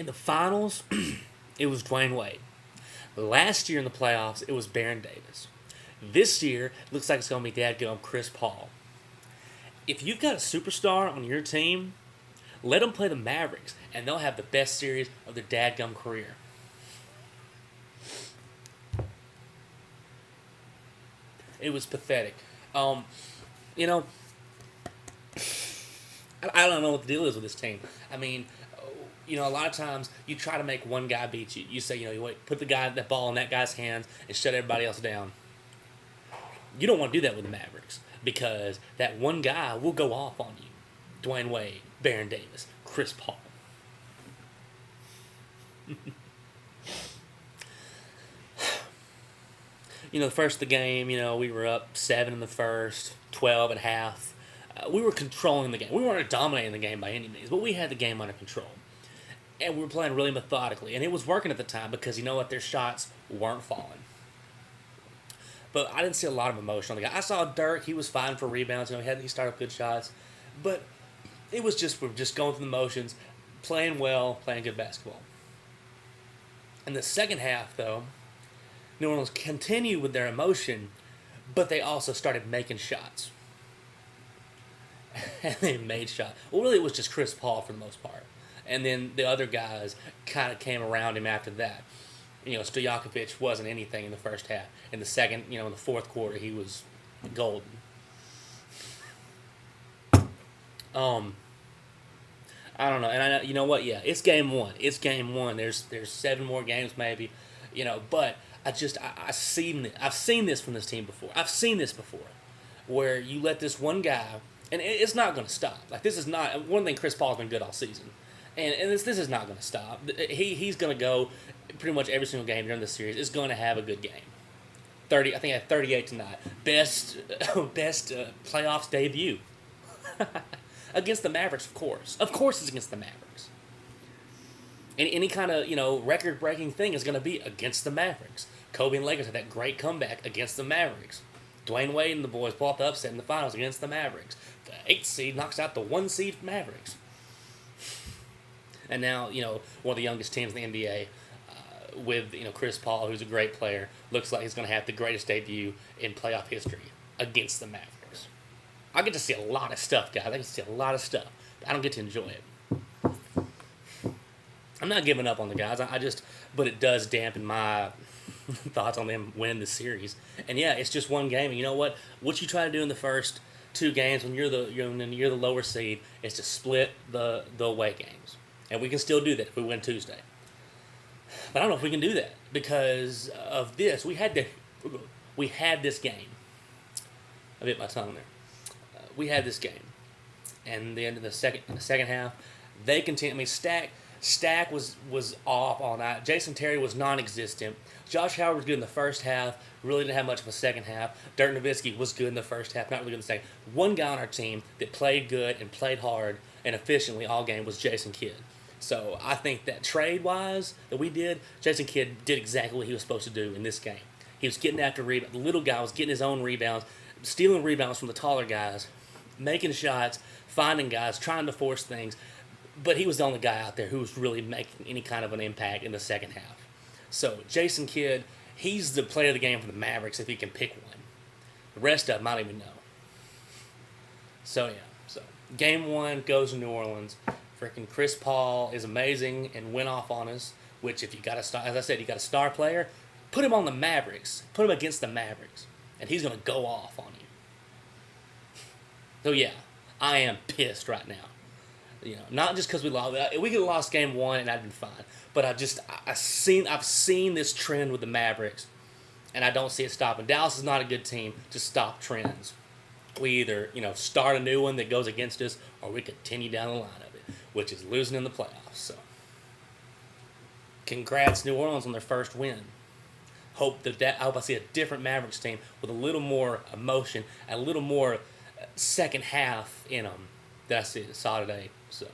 In the finals, it was Dwayne Wade. Last year in the playoffs, it was Baron Davis. This year, it looks like it's going to be dadgum Chris Paul. If you've got a superstar on your team, let them play the Mavericks, and they'll have the best series of their dadgum career. It was pathetic. You know, I don't know what the deal is with this team. I mean, a lot of times you try to make one guy beat you. You say, you put that ball in that guy's hands and shut everybody else down. You don't want to do that with the Mavericks because that one guy will go off on you. Dwayne Wade, Baron Davis, Chris Paul. The first of the game, we were up 7 in the first, 12 at half. We were controlling the game. We weren't dominating the game by any means, but we had the game under control. And we were playing really methodically. And it was working at the time because, their shots weren't falling. But I didn't see a lot of emotion on the guy. I saw Dirk. He was fine for rebounds. He started good shots. But it was we're just going through the motions, playing well, playing good basketball. In the second half, though, New Orleans continued with their emotion, but they also started making shots. And they made shots. Well, really, it was just Chris Paul for the most part. And then the other guys kind of came around him after that. Stojakovic wasn't anything in the first half. In the second, in the fourth quarter, he was golden. I don't know. And I know, you know what? Yeah, it's game one. It's game one. There's 7 more games maybe, but I've seen this from this team before. I've seen this before, where you let this one guy, and it's not going to stop. Like, this is not one thing. Chris Paul's been good all season, and this is not going to stop. He's going to go pretty much every single game during this series is going to have a good game. 30, I think I had 38 tonight. Best playoffs debut against the Mavericks, of course. Of course, it's against the Mavericks. Any kind of record-breaking thing is going to be against the Mavericks. Kobe and Lakers had that great comeback against the Mavericks. Dwayne Wade and the boys pulled off the upset in the finals against the Mavericks. The 8th seed knocks out the 1 seed Mavericks. And now, one of the youngest teams in the NBA, with Chris Paul, who's a great player, looks like he's going to have the greatest debut in playoff history against the Mavericks. I get to see a lot of stuff, guys. I get to see a lot of stuff. But I don't get to enjoy it. I'm not giving up on the guys. But it does dampen my thoughts on them winning the series. And yeah, it's just one game. And you know what? What you try to do in the first 2 games when you're the lower seed is to split the away games. And we can still do that if we win Tuesday. But I don't know if we can do that because of this. We had this game. I bit my tongue there. We had this game, and the end of the second half, they continued. I mean, Stack was off all night. Jason Terry was non-existent. Josh Howard was good in the first half. Really didn't have much of a second half. Dirk Nowitzki was good in the first half. Not really good in the second. One guy on our team that played good and played hard and efficiently all game was Jason Kidd. So I think that trade-wise that we did, Jason Kidd did exactly what he was supposed to do in this game. He was getting after rebounds. The little guy was getting his own rebounds, stealing rebounds from the taller guys, making shots, finding guys, trying to force things. But he was the only guy out there who was really making any kind of an impact in the second half. So Jason Kidd, he's the player of the game for the Mavericks if he can pick one. The rest of them, I don't even know. So yeah, game 1 goes to New Orleans. Freaking Chris Paul is amazing and went off on us. Which, if you got a star, as I said, you got a star player, put him on the Mavericks, put him against the Mavericks, and he's gonna go off on you. So yeah, I am pissed right now. Not just because we lost. We could have lost game 1 and I'd been fine. But I've seen this trend with the Mavericks, and I don't see it stopping. Dallas is not a good team to stop trends. We either start a new one that goes against us, or we continue down the line of it, which is losing in the playoffs. So, congrats New Orleans on their first win. I hope I see a different Mavericks team with a little more emotion, a little more second half in them that I saw today. So.